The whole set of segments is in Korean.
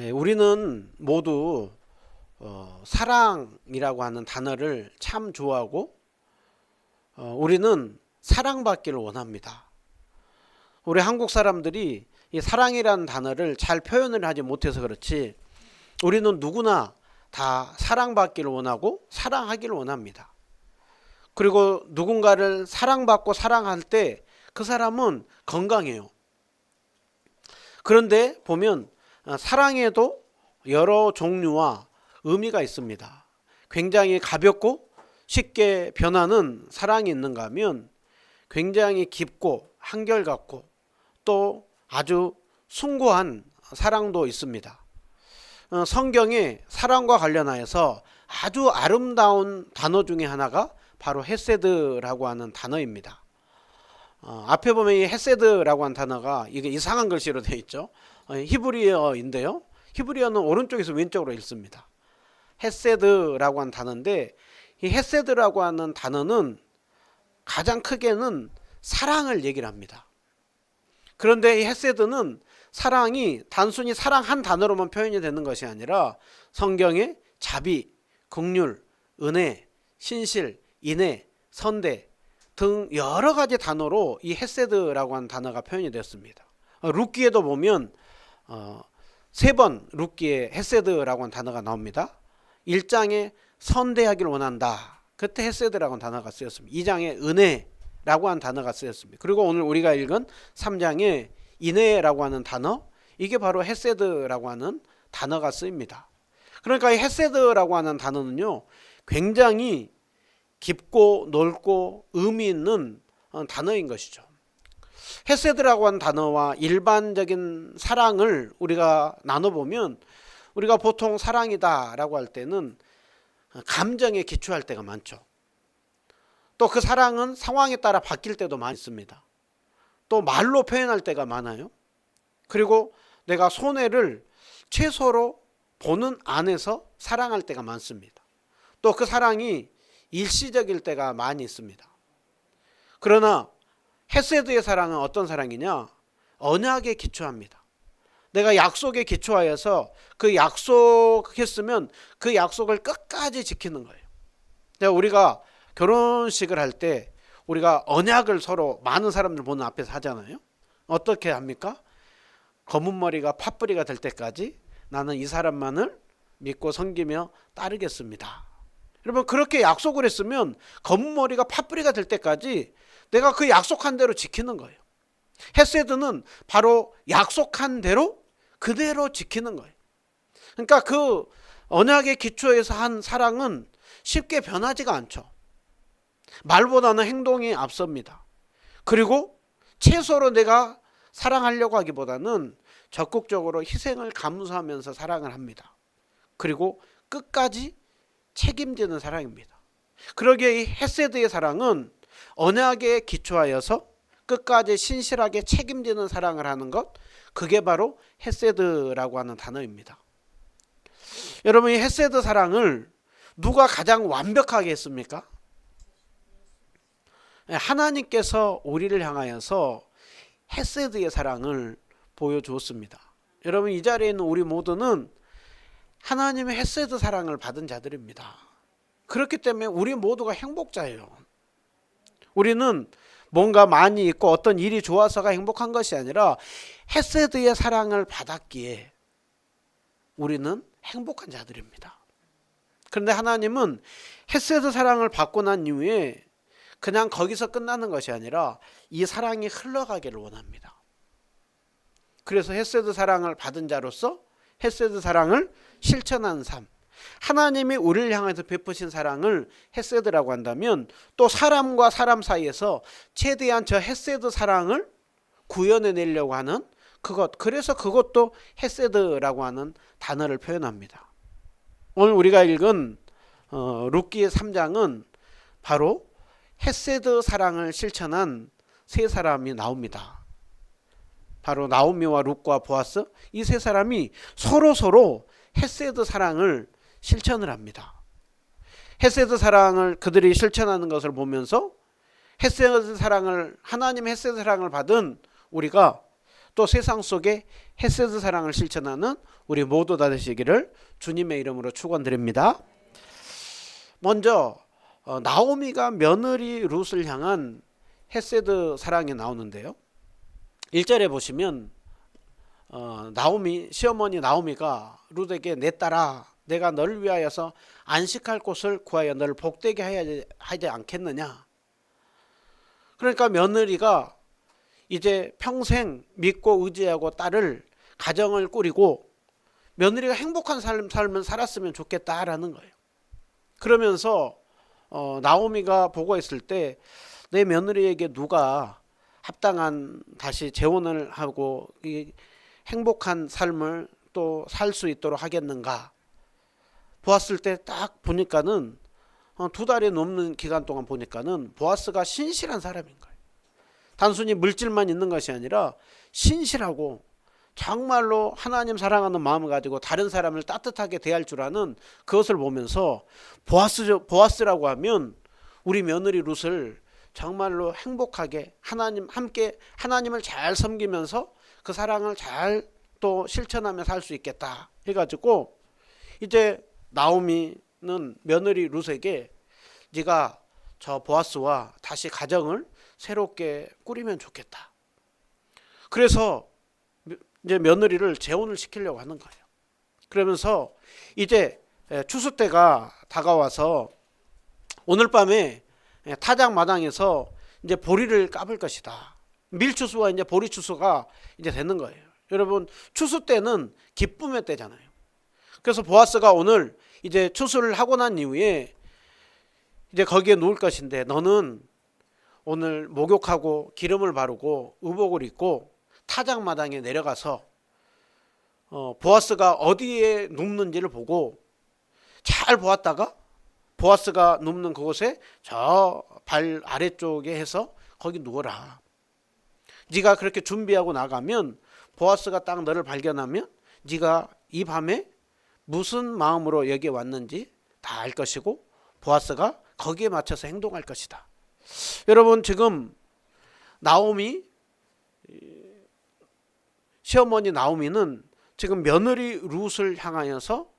네, 우리는 모두 사랑이라고 하는 단어를 참 좋아하고 우리는 사랑받기를 원합니다. 우리 한국 사람들이 이 사랑이라는 단어를 잘 표현을 하지 못해서 그렇지 우리는 누구나 다 사랑받기를 원하고 사랑하기를 원합니다. 그리고 누군가를 사랑받고 사랑할 때 그 사람은 건강해요. 그런데 보면 사랑에도 여러 종류와 의미가 있습니다. 굉장히 가볍고 쉽게 변하는 사랑이 있는가 하면 굉장히 깊고 한결같고 또 아주 숭고한 사랑도 있습니다. 성경에 사랑과 관련하여서 아주 아름다운 단어 중에 하나가 바로 헤세드라고 하는 단어입니다. 앞에 보면 이 헤세드라고 하는 단어가 이게 이상한 글씨로 되어 있죠. 히브리어인데요. 히브리어는 오른쪽에서 왼쪽으로 읽습니다. 헤세드라고 하는 단어인데 이 헤세드라고 하는 단어는 가장 크게는 사랑을 얘기를 합니다. 그런데 이 헤세드는 사랑이 단순히 사랑 한 단어로만 표현이 되는 것이 아니라 성경에 자비, 긍휼, 은혜, 신실, 인애, 선대 등 여러 가지 단어로 이 헤세드라고 하는 단어가 표현이 됐습니다. 룻기에도 보면 3번 룻기에 헤세드라고 하는 단어가 나옵니다. 1장에 선대하기를 원한다. 그때 헤세드라고 하는 단어가 쓰였습니다. 2장에 은혜라고 하는 단어가 쓰였습니다. 그리고 오늘 우리가 읽은 3장에 인애라고 하는 단어, 이게 바로 헤세드라고 하는 단어가 쓰입니다. 그러니까 이 헤세드라고 하는 단어는요, 굉장히 깊고 넓고 의미 있는 단어인 것이죠. 헤세드라고 하는 단어와 일반적인 사랑을 우리가 나눠보면 우리가 보통 사랑이다 라고 할 때는 감정에 기초할 때가 많죠. 또 그 사랑은 상황에 따라 바뀔 때도 많습니다. 또 말로 표현할 때가 많아요. 그리고 내가 손해를 최소로 보는 안에서 사랑할 때가 많습니다. 또 그 사랑이 일시적일 때가 많이 있습니다. 그러나 헤세드의 사랑은 어떤 사랑이냐? 언약에 기초합니다. 내가 약속에 기초하여서 그 약속했으면 그 약속을 끝까지 지키는 거예요. 우리가 결혼식을 할 때 우리가 언약을 서로 많은 사람들 보는 앞에서 하잖아요. 어떻게 합니까? 검은 머리가 팥뿌리가 될 때까지 나는 이 사람만을 믿고 섬기며 따르겠습니다. 여러분, 그렇게 약속을 했으면 검은 머리가 팥뿌리가 될 때까지 내가 그 약속한 대로 지키는 거예요. 헤세드는 바로 약속한 대로 그대로 지키는 거예요. 그러니까 그 언약의 기초에서 한 사랑은 쉽게 변하지가 않죠. 말보다는 행동이 앞섭니다. 그리고 최소로 내가 사랑하려고 하기보다는 적극적으로 희생을 감수하면서 사랑을 합니다. 그리고 끝까지 책임지는 사랑입니다. 그러기에 이 헤세드의 사랑은 언약에 기초하여서 끝까지 신실하게 책임지는 사랑을 하는 것, 그게 바로 헤세드라고 하는 단어입니다. 여러분, 이 헤세드 사랑을 누가 가장 완벽하게 했습니까? 하나님께서 우리를 향하여서 헤세드의 사랑을 보여주었습니다. 여러분, 이 자리에 있는 우리 모두는 하나님의 헤세드 사랑을 받은 자들입니다. 그렇기 때문에 우리 모두가 행복자예요. 우리는 뭔가 많이 있고 어떤 일이 좋아서가 행복한 것이 아니라 헤세드의 사랑을 받았기에 우리는 행복한 자들입니다. 그런데 하나님은 헤세드 사랑을 받고 난 이후에 그냥 거기서 끝나는 것이 아니라 이 사랑이 흘러가기를 원합니다. 그래서 헤세드 사랑을 받은 자로서 헤세드 사랑을 실천하는 삶, 하나님이 우리를 향해서 베푸신 사랑을 헤세드라고 한다면 또 사람과 사람 사이에서 최대한 저 헤세드 사랑을 구현해내려고 하는 그것, 그래서 그것도 헤세드라고 하는 단어를 표현합니다. 오늘 우리가 읽은 룻기 3장은 바로 헤세드 사랑을 실천한 세 사람이 나옵니다. 바로 나오미와 룻과 보아스, 이 세 사람이 서로 헤세드 사랑을 실천을 합니다. 헤세드 사랑을 그들이 실천하는 것을 보면서 헤세드 사랑을, 하나님 헤세드 사랑을 받은 우리가 또 세상 속에 헤세드 사랑을 실천하는 우리 모두 다 되시기를 주님의 이름으로 축원드립니다. 먼저 나오미가 며느리 룻을 향한 헤세드 사랑이 나오는데요. 1절에 보시면 시어머니 나오미가 룻에게 내 딸아 내가 너를 위하여서 안식할 곳을 구하여 너를 복되게 하지 않겠느냐. 그러니까 며느리가 이제 평생 믿고 의지하고 딸을 가정을 꾸리고 며느리가 행복한 삶을 살았으면 좋겠다라는 거예요. 그러면서 나오미가 보고 있을 때 내 며느리에게 누가 합당한 다시 재혼을 하고 이 행복한 삶을 또 살 수 있도록 하겠는가 보았을 때 딱 보니까는 2달이 넘는 기간 동안 보니까는 보아스가 신실한 사람인 거예요. 단순히 물질만 있는 것이 아니라 신실하고 정말로 하나님 사랑하는 마음을 가지고 다른 사람을 따뜻하게 대할 줄 아는 그것을 보면서 보아스라고 하면 우리 며느리 룻을 정말로 행복하게 하나님을 잘 섬기면서 그 사랑을 잘 또 실천하며 살 수 있겠다 해가지고 이제 나오미는 며느리 룻에게 네가 저 보아스와 다시 가정을 새롭게 꾸리면 좋겠다. 그래서 이제 며느리를 재혼을 시키려고 하는 거예요. 그러면서 이제 추수 때가 다가와서 오늘 밤에 타작 마당에서 이제 보리를 까볼 것이다. 밀추수와 이제 보리추수가 이제 되는 거예요. 여러분 추수 때는 기쁨의 때잖아요. 그래서 보아스가 오늘 이제 추수를 하고 난 이후에 이제 거기에 누울 것인데 너는 오늘 목욕하고 기름을 바르고 의복을 입고 타작 마당에 내려가서 보아스가 어디에 눕는지를 보고 잘 보았다가 보아스가 눕는 그곳에 저 발 아래쪽에 해서 거기 누워라. 네가 그렇게 준비하고 나가면 보아스가 딱 너를 발견하면 네가 이 밤에 무슨 마음으로 여기에 왔는지 다 알 것이고 보아스가 거기에 맞춰서 행동할 것이다. 여러분 지금 나오미 시어머니 나오미는 지금 며느리 룻을 향하여서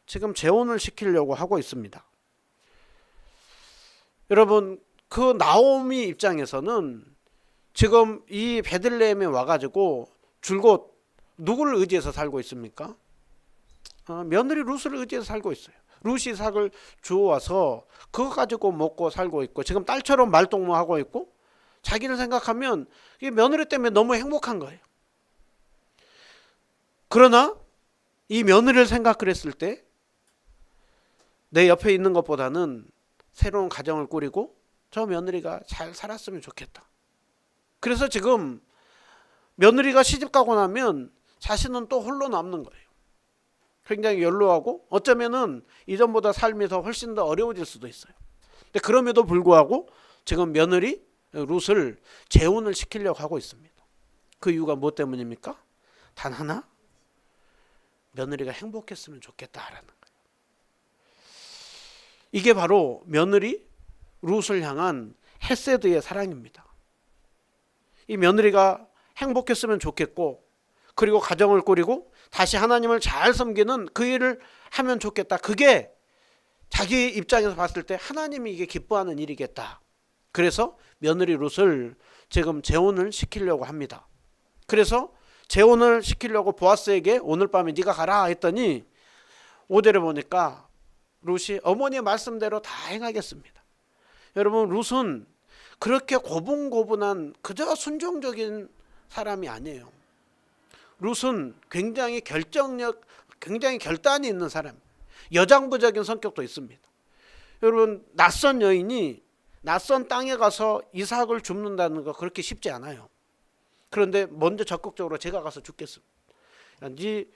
지금 재혼을 시키려고 하고 있습니다. 여러분 그 나오미 입장에서는 지금 이 베들레헴에 와가지고 줄곧 누구를 의지해서 살고 있습니까? 며느리 룻을 의지해서 살고 있어요. 룻이 이삭을 주워와서 그거 가지고 먹고 살고 있고 지금 딸처럼 말동무하고 있고 자기를 생각하면 이 며느리 때문에 너무 행복한 거예요. 그러나 이 며느리를 생각을 했을 때 내 옆에 있는 것보다는 새로운 가정을 꾸리고 저 며느리가 잘 살았으면 좋겠다. 그래서 지금 며느리가 시집가고 나면 자신은 또 홀로 남는 거예요. 굉장히 연로하고 어쩌면은 이전보다 삶이 더 훨씬 더 어려워질 수도 있어요. 근데 그럼에도 불구하고 지금 며느리 룻을 재혼을 시키려고 하고 있습니다. 그 이유가 무엇 때문입니까? 단 하나, 며느리가 행복했으면 좋겠다라는 거예요. 이게 바로 며느리 룻을 향한 헤세드의 사랑입니다. 이 며느리가 행복했으면 좋겠고 그리고 가정을 꾸리고 다시 하나님을 잘 섬기는 그 일을 하면 좋겠다. 그게 자기 입장에서 봤을 때 하나님이 이게 기뻐하는 일이겠다. 그래서 며느리 룻을 지금 재혼을 시키려고 합니다. 그래서 재혼을 시키려고 보아스에게 오늘 밤에 네가 가라 했더니 5절에 보니까 룻이 어머니의 말씀대로 다 행하겠습니다. 여러분 룻은 그렇게 고분고분한 그저 순종적인 사람이 아니에요. 룻은 굉장히 결단이 있는 사람, 여장부적인 성격도 있습니다. 여러분 낯선 여인이 낯선 땅에 가서 이삭을 줍는다는 거 그렇게 쉽지 않아요. 그런데 먼저 적극적으로 제가 가서 죽겠습니다. 네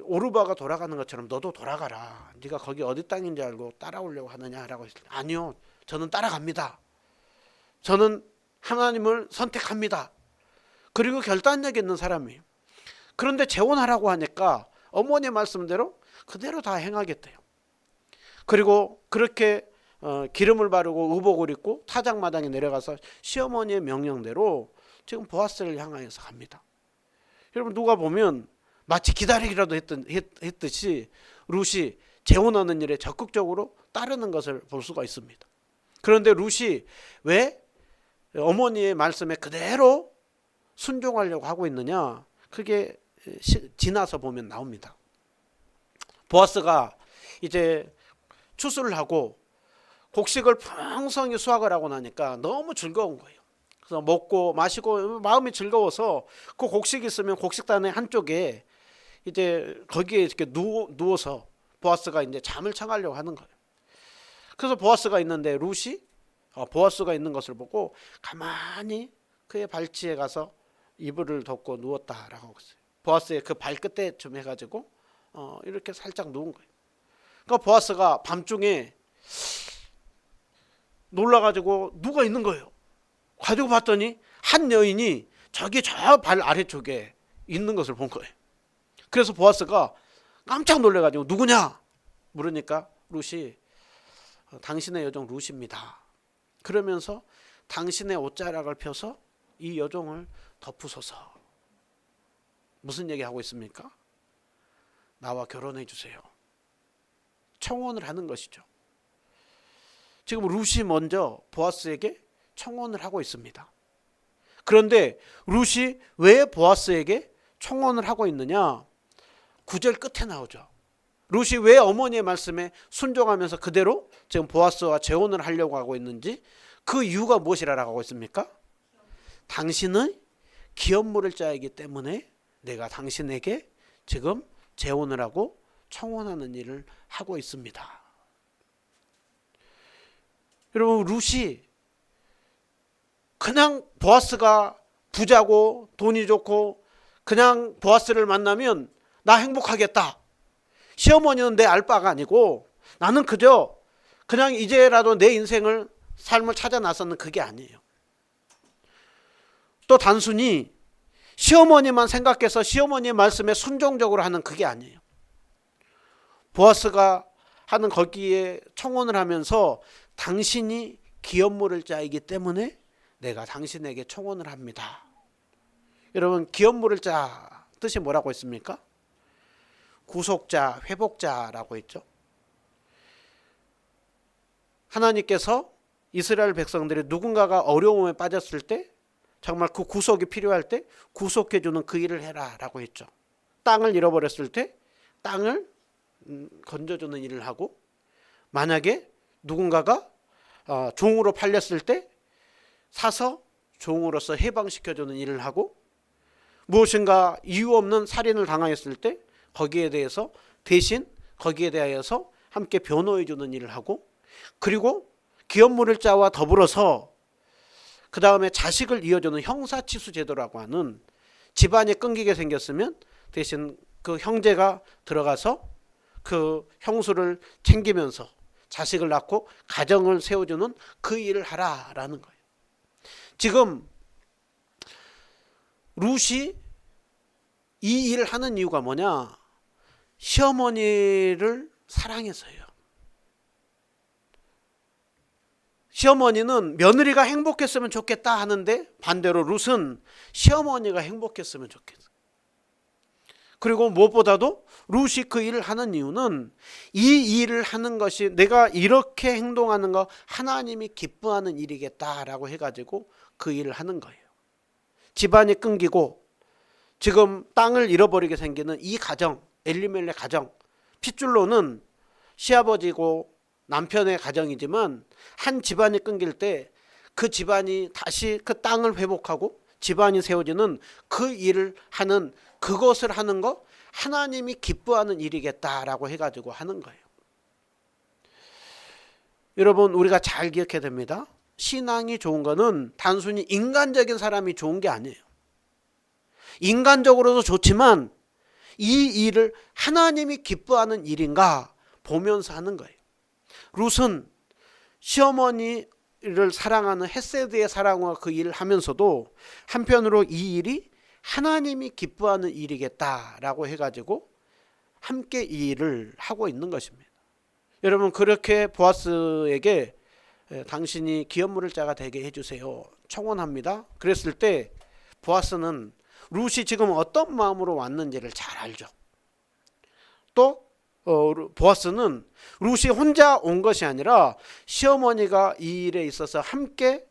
오르바가 돌아가는 것처럼 너도 돌아가라. 네가 거기 어디 땅인지 알고 따라오려고 하느냐라고 했을 때 아니요. 저는 따라갑니다. 저는 하나님을 선택합니다. 그리고 결단력 있는 사람이에요. 그런데 재혼하라고 하니까 어머니의 말씀대로 그대로 다 행하겠대요. 그리고 그렇게 기름을 바르고 의복을 입고 타작마당에 내려가서 시어머니의 명령대로 지금 보아스를 향하여서 갑니다. 여러분 누가 보면 마치 기다리기라도 했듯이 룻이 재혼하는 일에 적극적으로 따르는 것을 볼 수가 있습니다. 그런데 룻이 왜 어머니의 말씀에 그대로 순종하려고 하고 있느냐? 그게 지나서 보면 나옵니다. 보아스가 이제 추수를 하고 곡식을 풍성히 수확을 하고 나니까 너무 즐거운 거예요. 그래서 먹고 마시고 마음이 즐거워서 그 곡식이 있으면 곡식단의 한쪽에 이제 거기에 이렇게 누워서 보아스가 이제 잠을 청하려고 하는 거예요. 그래서 보아스가 있는데 룻이 보아스가 있는 것을 보고 가만히 그의 발치에 가서 이불을 덮고 누웠다라고 하고 있어요. 보아스의 그 발끝에 좀 해가지고 이렇게 살짝 누운 거예요. 그러니까 보아스가 밤중에 놀라가지고 누가 있는 거예요. 가지고 봤더니 한 여인이 저기 저 발 아래쪽에 있는 것을 본 거예요. 그래서 보아스가 깜짝 놀래가지고 누구냐 물으니까 룻이 당신의 여종 룻입니다. 그러면서 당신의 옷자락을 펴서 이 여종을 덮으소서. 무슨 얘기하고 있습니까? 나와 결혼해 주세요. 청혼을 하는 것이죠. 지금 룻이 먼저 보아스에게 청혼을 하고 있습니다. 그런데 룻이 왜 보아스에게 청혼을 하고 있느냐? 9절 끝에 나오죠. 룻이 왜 어머니의 말씀에 순종하면서 그대로 지금 보아스와 재혼을 하려고 하고 있는지 그 이유가 무엇이라고 하고 있습니까? 당신은 기업 물을 자이기 때문에 내가 당신에게 지금 재혼을 하고 청혼하는 일을 하고 있습니다. 여러분 룻이 그냥 보아스가 부자고 돈이 좋고 그냥 보아스를 만나면 나 행복하겠다. 시어머니는 내 알바가 아니고 나는 그저 그냥 이제라도 내 인생을 삶을 찾아 나서는 그게 아니에요. 또 단순히 시어머니만 생각해서 시어머니의 말씀에 순종적으로 하는 그게 아니에요. 보아스가 하는 거기에 청혼을 하면서 당신이 기업 물을 자이기 때문에 내가 당신에게 청혼을 합니다. 여러분 기업 물을 자 뜻이 뭐라고 했습니까? 구속자, 회복자라고 했죠. 하나님께서 이스라엘 백성들이 누군가가 어려움에 빠졌을 때 정말 그 구속이 필요할 때 구속해주는 그 일을 해라 라고 했죠. 땅을 잃어버렸을 때 땅을 건져주는 일을 하고 만약에 누군가가 종으로 팔렸을 때 사서 종으로서 해방시켜주는 일을 하고 무엇인가 이유 없는 살인을 당하였을 때 거기에 대해서 대신 거기에 대하여서 함께 변호해 주는 일을 하고 그리고 기업 물을 자와 더불어서 그 다음에 자식을 이어주는 형사치수 제도라고 하는 집안이 끊기게 생겼으면 대신 그 형제가 들어가서 그 형수를 챙기면서 자식을 낳고 가정을 세워주는 그 일을 하라라는 거예요. 지금 룻이 이 일을 하는 이유가 뭐냐? 시어머니를 사랑해서요. 시어머니는 며느리가 행복했으면 좋겠다 하는데 반대로 룻은 시어머니가 행복했으면 좋겠어. 그리고 무엇보다도 룻이 그 일을 하는 이유는 이 일을 하는 것이 내가 이렇게 행동하는 거 하나님이 기뻐하는 일이겠다라고 해가지고 그 일을 하는 거예요. 집안이 끊기고 지금 땅을 잃어버리게 생기는 이 가정, 엘리멜렉 가정, 핏줄로는 시아버지고 남편의 가정이지만 한 집안이 끊길 때 그 집안이 다시 그 땅을 회복하고 집안이 세워지는 그 일을 하는 그것을 하는 거 하나님이 기뻐하는 일이겠다라고 해가지고 하는 거예요. 여러분 우리가 잘 기억해야 됩니다. 신앙이 좋은 거는 단순히 인간적인 사람이 좋은 게 아니에요. 인간적으로도 좋지만 이 일을 하나님이 기뻐하는 일인가 보면서 하는 거예요. 룻은 시어머니를 사랑하는 헤세드의 사랑과 그 일을 하면서도 한편으로 이 일이 하나님이 기뻐하는 일이겠다라고 해가지고 함께 이 일을 하고 있는 것입니다. 여러분 그렇게 보아스에게 당신이 기업 물을 자가 되게 해주세요 청혼합니다. 그랬을 때 보아스는 룻이 지금 어떤 마음으로 왔는지를 잘 알죠. 또 보아스는 룻이 혼자 온 것이 아니라 시어머니가 이 일에 있어서 함께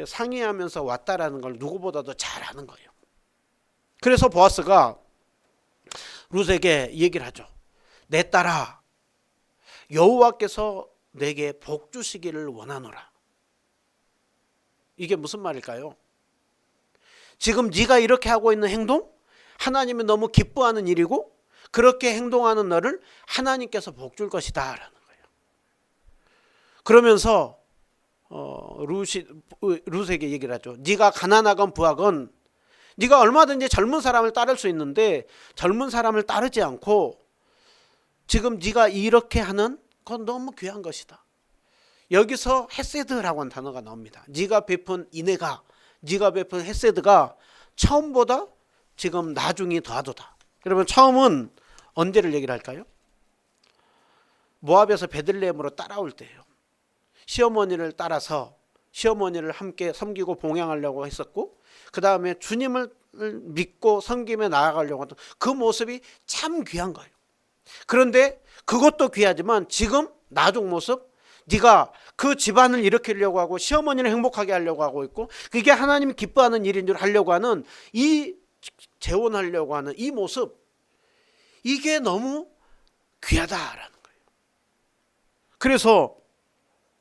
상의하면서 왔다라는 걸 누구보다도 잘 아는 거예요. 그래서 보아스가 룻에게 얘기를 하죠. 내 딸아, 여호와께서 내게 복 주시기를 원하노라. 이게 무슨 말일까요? 지금 네가 이렇게 하고 있는 행동, 하나님이 너무 기뻐하는 일이고 그렇게 행동하는 너를 하나님께서 복 줄 것이다 라는 거예요. 그러면서 룻에게 얘기를 하죠. 네가 가난하건 부하건 네가 얼마든지 젊은 사람을 따를 수 있는데 젊은 사람을 따르지 않고 지금 네가 이렇게 하는 건 너무 귀한 것이다. 여기서 헤세드라고 하는 단어가 나옵니다. 네가 베푼 인애가, 네가 베푼 헤세드가 처음보다 지금 나중이 더하도다. 그러면 처음은 언제를 얘기를 할까요? 모압에서 베들레헴으로 따라올 때예요. 시어머니를 따라서 시어머니를 함께 섬기고 봉양하려고 했었고 그 다음에 주님을 믿고 섬기며 나아가려고 했던 그 모습이 참 귀한 거예요. 그런데 그것도 귀하지만 지금 나중 모습, 네가 그 집안을 일으키려고 하고 시어머니를 행복하게 하려고 하고 있고 그게 하나님이 기뻐하는 일인 줄 하려고 하는 이 재혼하려고 하는 이 모습, 이게 너무 귀하다라는 거예요. 그래서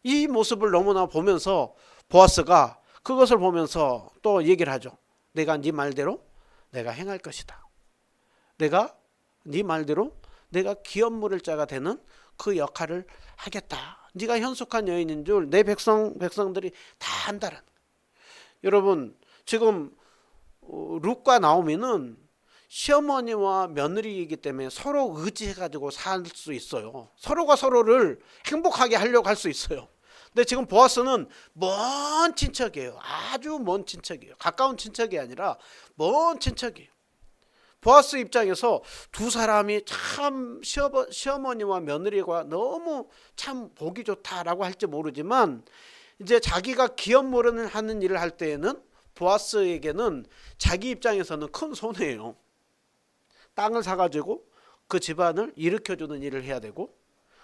이 모습을 너무나 보면서 보아스가 그것을 보면서 또 얘기를 하죠. 내가 네 말대로 내가 행할 것이다. 내가 네 말대로 내가 기업 물을 자가 되는 그 역할을 하겠다. 네가 현숙한 여인인 줄 내 백성들이 다 안다라는 거예요. 여러분 지금 룻과 나오미는 시어머니와 며느리이기 때문에 서로 의지해가지고 살 수 있어요. 서로가 서로를 행복하게 하려고 할 수 있어요. 근데 지금 보아스는 먼 친척이에요. 아주 먼 친척이에요. 가까운 친척이 아니라 먼 친척이에요. 보아스 입장에서 두 사람이 참 시어머니와 며느리가 너무 참 보기 좋다라고 할지 모르지만 이제 자기가 기업 모르는 하는 일을 할 때에는 보아스에게는 자기 입장에서는 큰 손해예요. 땅을 사가지고 그 집안을 일으켜주는 일을 해야 되고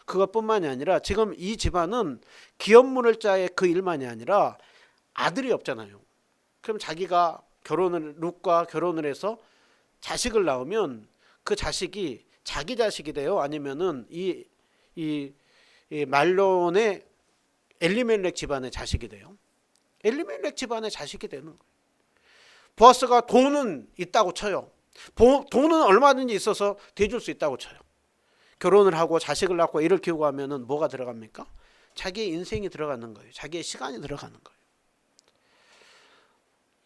그것뿐만이 아니라 지금 이 집안은 기업 물을 자의 그 일만이 아니라 아들이 없잖아요. 그럼 자기가 룻과 결혼을 해서 자식을 낳으면 그 자식이 자기 자식이 돼요? 아니면은 이 말론의 엘리멜렉 집안의 자식이 돼요? 엘리멜렉 집안의 자식이 되는 거예요. 보아스가 돈은 있다고 쳐요. 돈은 얼마든지 있어서 대줄 수 있다고 쳐요. 결혼을 하고 자식을 낳고 애를 키우고 하면은 뭐가 들어갑니까? 자기의 인생이 들어가는 거예요. 자기의 시간이 들어가는 거예요.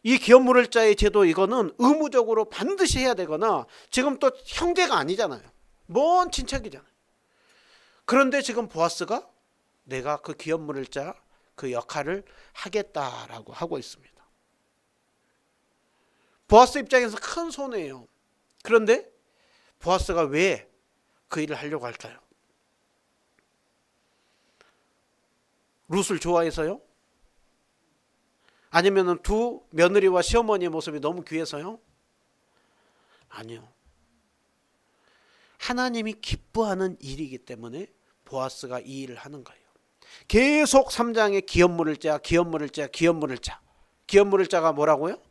이 기업 물을 자의 제도 이거는 의무적으로 반드시 해야 되거나 지금 또 형제가 아니잖아요. 먼 친척이잖아요. 그런데 지금 보아스가 내가 그 기업 물을 자 그 역할을 하겠다라고 하고 있습니다. 보아스 입장에서 큰 손해예요. 그런데 보아스가 왜 그 일을 하려고 할까요? 룻을 좋아해서요? 아니면 두 며느리와 시어머니의 모습이 너무 귀해서요? 아니요. 하나님이 기뻐하는 일이기 때문에 보아스가 이 일을 하는 거예요. 계속 3장에 기업 물을 자, 기업 물을 자, 기업 물을 자. 기업 물을 자가 뭐라고요?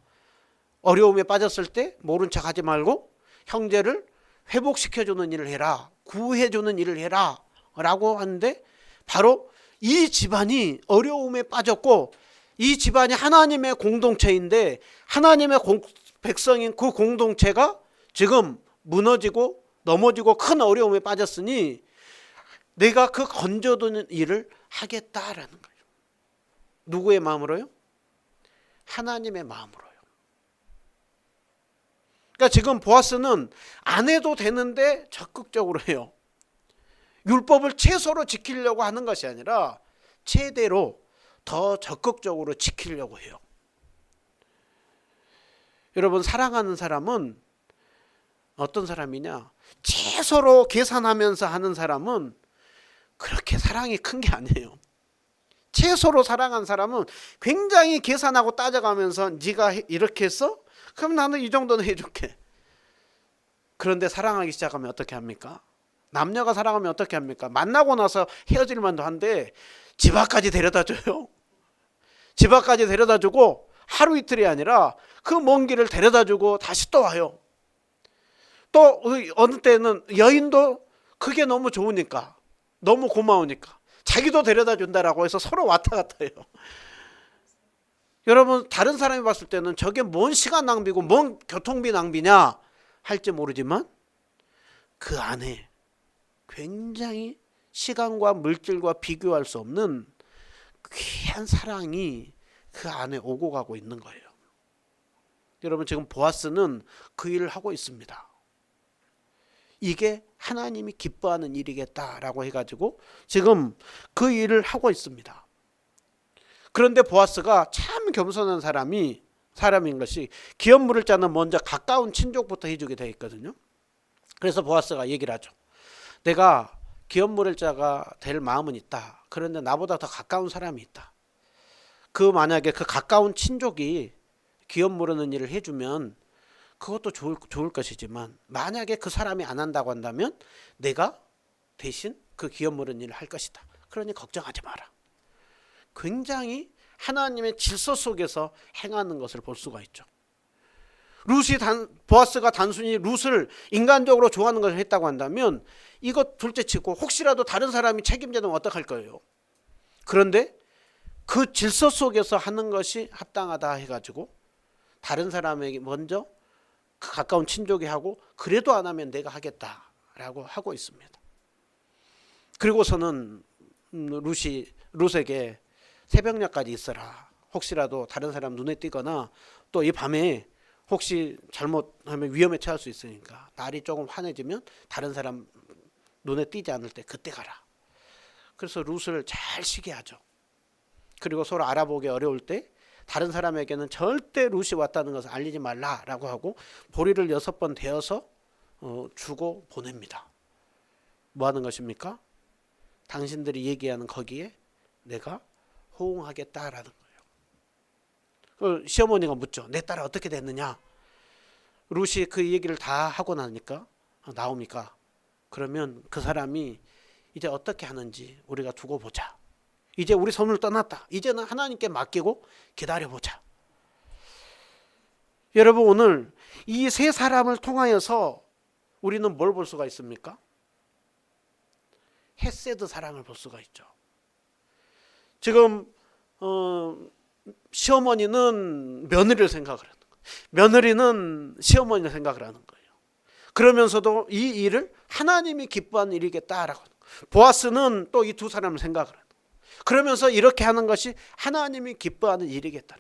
어려움에 빠졌을 때 모른 척 하지 말고 형제를 회복시켜주는 일을 해라. 구해주는 일을 해라. 라고 하는데 바로 이 집안이 어려움에 빠졌고 이 집안이 하나님의 공동체인데 하나님의 백성인 그 공동체가 지금 무너지고 넘어지고 큰 어려움에 빠졌으니 내가 그 건져두는 일을 하겠다라는 거예요. 누구의 마음으로요? 하나님의 마음으로요. 그러니까 지금 보아스는 안 해도 되는데 적극적으로 해요. 율법을 최소로 지키려고 하는 것이 아니라 최대로 더 적극적으로 지키려고 해요. 여러분 사랑하는 사람은 어떤 사람이냐? 최소로 계산하면서 하는 사람은 그렇게 사랑이 큰 게 아니에요. 최소로 사랑한 사람은 굉장히 계산하고 따져가면서 네가 이렇게 했어? 그럼 나는 이 정도는 해줄게. 그런데 사랑하기 시작하면 어떻게 합니까? 남녀가 사랑하면 어떻게 합니까? 만나고 나서 헤어질 만도 한데 집 앞까지 데려다 줘요. 집 앞까지 데려다 주고 하루 이틀이 아니라 그 먼 길을 데려다 주고 다시 또 와요. 또 어느 때는 여인도 그게 너무 좋으니까, 너무 고마우니까 자기도 데려다 준다라고 해서 서로 왔다 갔다 해요. 여러분, 다른 사람이 봤을 때는 저게 뭔 시간 낭비고 뭔 교통비 낭비냐 할지 모르지만 그 안에 굉장히 시간과 물질과 비교할 수 없는 귀한 사랑이 그 안에 오고 가고 있는 거예요. 여러분, 지금 보아스는 그 일을 하고 있습니다. 이게 하나님이 기뻐하는 일이겠다라고 해가지고 지금 그 일을 하고 있습니다. 그런데 보아스가 참 겸손한 사람인 것이, 기업 물을 자는 먼저 가까운 친족부터 해주게 되어 있거든요. 그래서 보아스가 얘기를 하죠. 내가 기업 물을 자가 될 마음은 있다. 그런데 나보다 더 가까운 사람이 있다. 만약에 그 가까운 친족이 기업 물으는 일을 해주면 그것도 좋을 것이지만, 만약에 그 사람이 안 한다고 한다면 내가 대신 그 기업 물은 일을 할 것이다. 그러니 걱정하지 마라. 굉장히 하나님의 질서 속에서 행하는 것을 볼 수가 있죠. 보아스가 단순히 룻을 인간적으로 좋아하는 것을 했다고 한다면 이것 둘째치고 혹시라도 다른 사람이 책임져도 어떡할 거예요. 그런데 그 질서 속에서 하는 것이 합당하다 해가지고 다른 사람에게 먼저 그 가까운 친족이 하고, 그래도 안 하면 내가 하겠다라고 하고 있습니다. 그리고서는 룻에게 새벽녘까지 있어라. 혹시라도 다른 사람 눈에 띄거나 또 이 밤에 혹시 잘못하면 위험에 처할 수 있으니까 날이 조금 환해지면 다른 사람 눈에 띄지 않을 때 그때 가라. 그래서 룻을 잘 쉬게 하죠. 그리고 서로 알아보기 어려울 때 다른 사람에게는 절대 룻이 왔다는 것을 알리지 말라라고 하고 보리를 6번 대어서 주고 보냅니다. 뭐 하는 것입니까? 당신들이 얘기하는 거기에 내가 호응하겠다라는 거예요. 시어머니가 묻죠. 내 딸은 어떻게 됐느냐? 룻이 그 얘기를 다 하고 나니까 나옵니까? 그러면 그 사람이 이제 어떻게 하는지 우리가 두고 보자. 이제 우리 손을 떠났다. 이제는 하나님께 맡기고 기다려보자. 여러분, 오늘 이 세 사람을 통하여서 우리는 뭘 볼 수가 있습니까? 헤세드 사랑을 볼 수가 있죠. 지금 시어머니는 며느리를 생각을 하는 거예요. 며느리는 시어머니를 생각을 하는 거예요. 그러면서도 이 일을 하나님이 기뻐하는 일이겠다라고 하는 거예요. 보아스는 또 이 두 사람을 생각을 하는 거예요. 그러면서 이렇게 하는 것이 하나님이 기뻐하는 일이겠다.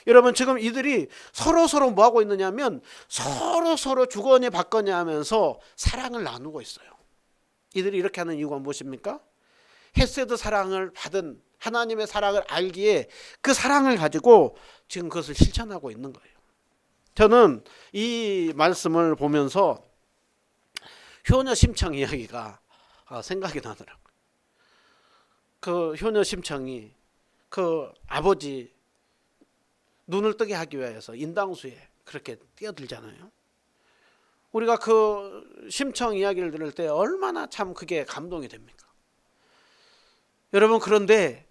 여러분, 지금 이들이 서로 뭐 하고 있느냐면 서로 주거니 받거니 하면서 사랑을 나누고 있어요. 이들이 이렇게 하는 이유가 무엇입니까? 헤세드 사랑을 받은 하나님의 사랑을 알기에 그 사랑을 가지고 지금 그것을 실천하고 있는 거예요. 저는 이 말씀을 보면서 효녀 심청 이야기가 생각이 나더라고요. 그 효녀 심청이 그 아버지 눈을 뜨게 하기 위해서 인당수에 그렇게 뛰어들잖아요. 우리가 그 심청 이야기를 들을 때 얼마나 참 그게 감동이 됩니까? 여러분, 그런데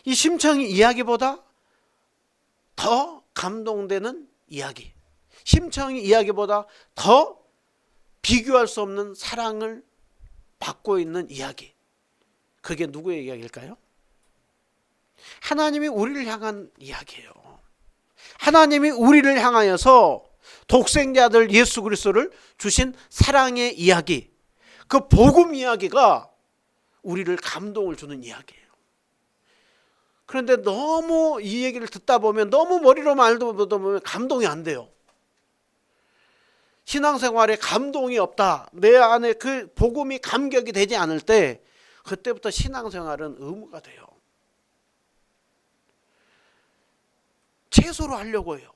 이 심청이 이야기보다 더 감동되는 이야기, 심청이 이야기보다 더 비교할 수 없는 사랑을 받고 있는 이야기, 그게 누구의 이야기일까요? 하나님이 우리를 향한 이야기예요. 하나님이 우리를 향하여서 독생자들 예수 그리스도를 주신 사랑의 이야기, 그 복음 이야기가 우리를 감동을 주는 이야기예요. 그런데 너무 이 얘기를 듣다 보면, 너무 머리로 말도 보면 감동이 안 돼요. 신앙생활에 감동이 없다, 내 안에 그 복음이 감격이 되지 않을 때 그때부터 신앙생활은 의무가 돼요. 최소로 하려고 해요.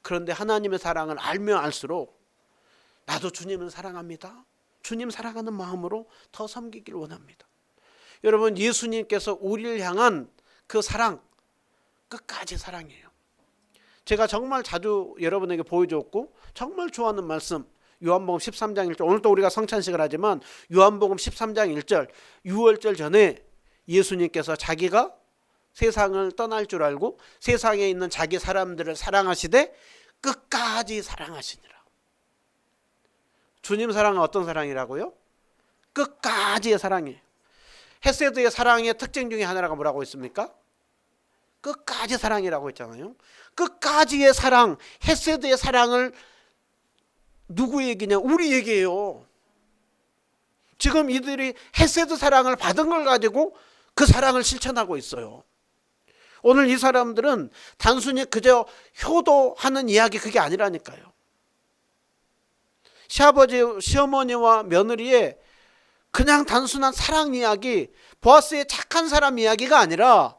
그런데 하나님의 사랑을 알면 알수록 나도 주님을 사랑합니다, 주님 사랑하는 마음으로 더 섬기길 원합니다. 여러분, 예수님께서 우리를 향한 그 사랑 끝까지 사랑이에요. 제가 정말 자주 여러분에게 보여줬고 정말 좋아하는 말씀, 요한복음 13장 1절. 오늘 또 우리가 성찬식을 하지만 요한복음 13장 1절, 유월절 전에 예수님께서 자기가 세상을 떠날 줄 알고 세상에 있는 자기 사람들을 사랑하시되 끝까지 사랑하시니라. 주님 사랑은 어떤 사랑이라고요? 끝까지의 사랑이에요. 헤세드의 사랑의 특징 중에 하나가 뭐라고 있습니까? 끝까지 사랑이라고 했잖아요. 끝까지의 사랑, 헤세드의 사랑을 누구 얘기냐? 우리 얘기예요. 지금 이들이 헤세드 사랑을 받은 걸 가지고 그 사랑을 실천하고 있어요. 오늘 이 사람들은 단순히 그저 효도하는 이야기, 그게 아니라니까요. 시아버지, 시어머니와 며느리의 그냥 단순한 사랑 이야기, 보아스의 착한 사람 이야기가 아니라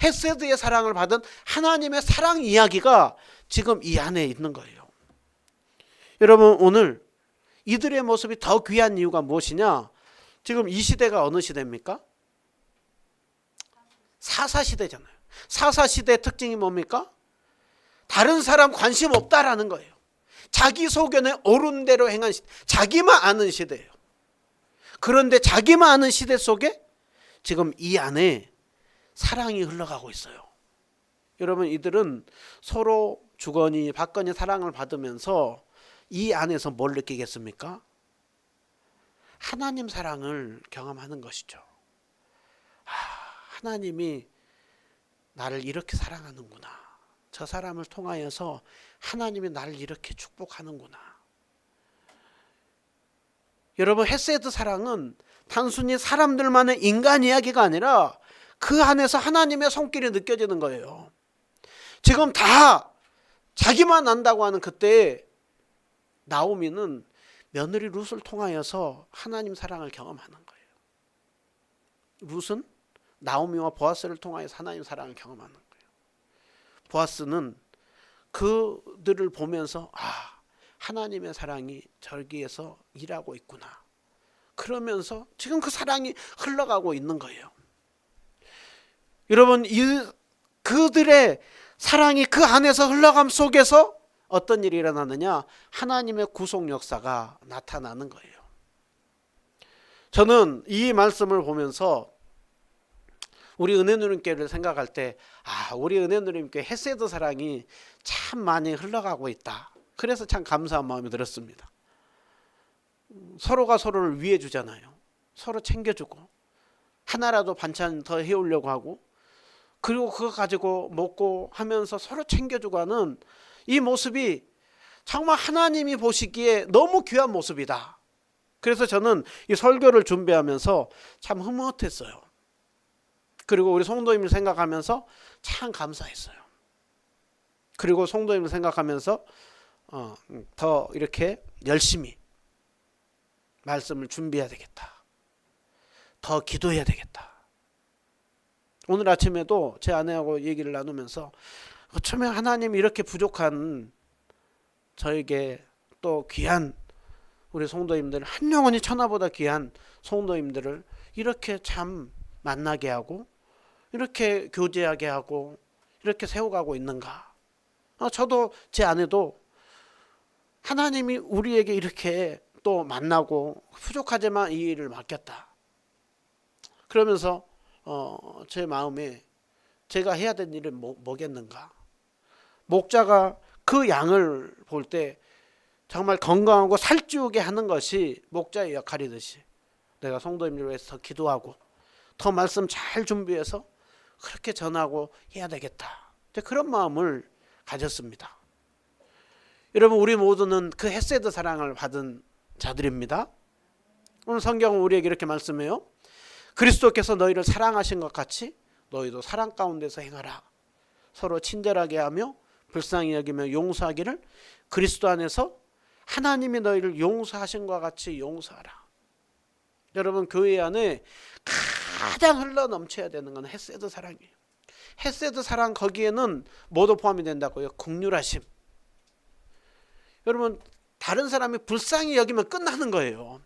헤세드의 사랑을 받은 하나님의 사랑 이야기가 지금 이 안에 있는 거예요. 여러분, 오늘 이들의 모습이 더 귀한 이유가 무엇이냐? 지금 이 시대가 어느 시대입니까? 사사시대잖아요. 사사시대의 특징이 뭡니까? 다른 사람 관심 없다라는 거예요. 자기 소견에 옳은 대로 행한 시대, 자기만 아는 시대예요. 그런데 자기만 아는 시대 속에 지금 이 안에 사랑이 흘러가고 있어요. 여러분, 이들은 서로 주거니 받거니 사랑을 받으면서 이 안에서 뭘 느끼겠습니까? 하나님 사랑을 경험하는 것이죠. 하나님이 나를 이렇게 사랑하는구나. 저 사람을 통하여서 하나님이 나를 이렇게 축복하는구나. 여러분, 헤세드 사랑은 단순히 사람들만의 인간 이야기가 아니라 그 안에서 하나님의 손길이 느껴지는 거예요. 지금 다 자기만 안다고 하는 그때 나오미는 며느리 룻을 통하여서 하나님 사랑을 경험하는 거예요. 룻은 나오미와 보아스를 통하여서 하나님 사랑을 경험하는 거예요. 보아스는 그들을 보면서 하나님의 사랑이 저기에서 일하고 있구나. 그러면서 지금 그 사랑이 흘러가고 있는 거예요. 여러분, 그들의 사랑이 그 안에서 흘러감 속에서 어떤 일이 일어나느냐? 하나님의 구속 역사가 나타나는 거예요. 저는 이 말씀을 보면서 우리 은혜누님교회를 생각할 때 우리 은혜누님교회 헤세드 사랑이 참 많이 흘러가고 있다. 그래서 참 감사한 마음이 들었습니다. 서로가 서로를 위해 주잖아요. 서로 챙겨주고 하나라도 반찬 더 해오려고 하고, 그리고 그거 가지고 먹고 하면서 서로 챙겨주고 하는 이 모습이 정말 하나님이 보시기에 너무 귀한 모습이다. 그래서 저는 이 설교를 준비하면서 참 흐뭇했어요. 그리고 우리 성도님을 생각하면서 참 감사했어요. 그리고 성도님을 생각하면서 더 이렇게 열심히 말씀을 준비해야 되겠다. 더 기도해야 되겠다. 오늘 아침에도 제 아내하고 얘기를 나누면서 어쩌면 하나님이 이렇게 부족한 저에게 또 귀한 우리 성도님들, 한 영혼이 천하보다 귀한 성도님들을 이렇게 참 만나게 하고 이렇게 교제하게 하고 이렇게 세워가고 있는가. 저도 제 아내도 하나님이 우리에게 이렇게 또 만나고 부족하지만 이 일을 맡겼다. 그러면서 제 마음에 제가 해야 될 일은 뭐겠는가. 목자가 그 양을 볼 때 정말 건강하고 살찌우게 하는 것이 목자의 역할이듯이 내가 성도님들 위해서 더 기도하고 더 말씀 잘 준비해서 그렇게 전하고 해야 되겠다. 그런 마음을 가졌습니다. 여러분, 우리 모두는 그 헤세드 사랑을 받은 자들입니다. 오늘 성경은 우리에게 이렇게 말씀해요. 그리스도께서 너희를 사랑하신 것 같이 너희도 사랑 가운데서 행하라. 서로 친절하게 하며 불쌍히 여기며 용서하기를 그리스도 안에서 하나님이 너희를 용서하신 것 같이 용서하라. 여러분, 교회 안에 가장 흘러 넘쳐야 되는 건 헤세드 사랑이에요. 헤세드 사랑, 거기에는 뭐도 포함이 된다고요? 긍휼하심. 여러분, 다른 사람이 불쌍히 여기면 끝나는 거예요.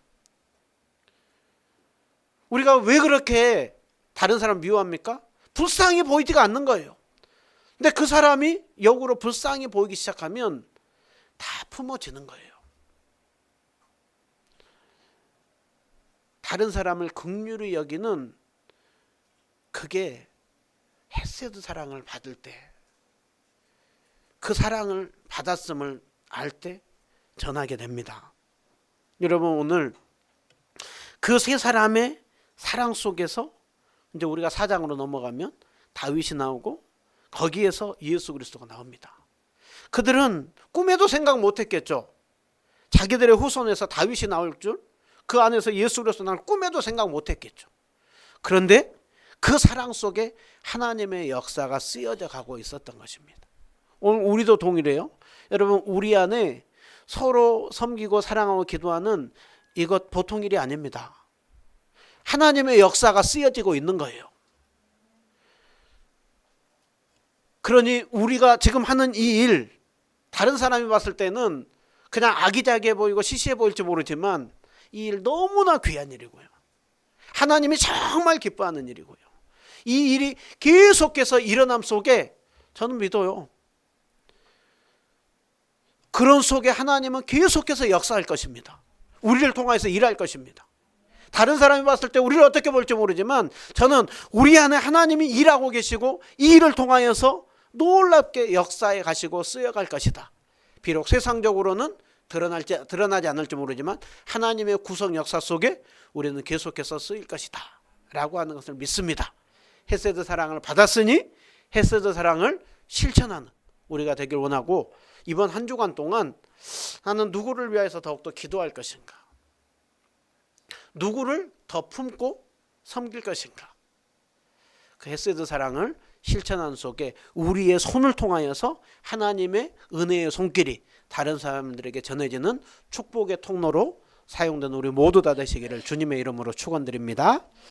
우리가 왜 그렇게 다른 사람 미워합니까? 불쌍히 보이지가 않는 거예요. 근데 그 사람이 역으로 불쌍히 보이기 시작하면 다 품어지는 거예요. 다른 사람을 긍휼히 여기는 그게 헤세드 사랑을 받을 때, 그 사랑을 받았음을 알 때 전하게 됩니다. 여러분, 오늘 그 세 사람의 사랑 속에서 이제 우리가 4장으로 넘어가면 다윗이 나오고 거기에서 예수 그리스도가 나옵니다. 그들은 꿈에도 생각 못했겠죠. 자기들의 후손에서 다윗이 나올 줄, 그 안에서 예수 그리스도 나올 꿈에도 생각 못했겠죠. 그런데 그 사랑 속에 하나님의 역사가 쓰여져 가고 있었던 것입니다. 오늘 우리도 동일해요. 여러분, 우리 안에 서로 섬기고 사랑하고 기도하는 이것 보통 일이 아닙니다. 하나님의 역사가 쓰여지고 있는 거예요. 그러니 우리가 지금 하는 이 일, 다른 사람이 봤을 때는 그냥 아기자기해 보이고 시시해 보일지 모르지만 이 일 너무나 귀한 일이고요. 하나님이 정말 기뻐하는 일이고요. 이 일이 계속해서 일어남 속에 저는 믿어요. 그런 속에 하나님은 계속해서 역사할 것입니다. 우리를 통해서 일할 것입니다. 다른 사람이 봤을 때 우리를 어떻게 볼지 모르지만 저는 우리 안에 하나님이 일하고 계시고 이 일을 통하여서 놀랍게 역사에 가시고 쓰여갈 것이다. 비록 세상적으로는 드러나지 않을지 모르지만 하나님의 구성 역사 속에 우리는 계속해서 쓰일 것이다 라고 하는 것을 믿습니다. 헤세드 사랑을 받았으니 헤세드 사랑을 실천하는 우리가 되길 원하고, 이번 한 주간 동안 나는 누구를 위해서 더욱더 기도할 것인가, 누구를 더 품고 섬길 것인가, 그 헤세드 사랑을 실천하는 속에 우리의 손을 통하여서 하나님의 은혜의 손길이 다른 사람들에게 전해지는 축복의 통로로 사용되는 우리 모두 다 되시기를 주님의 이름으로 축원드립니다.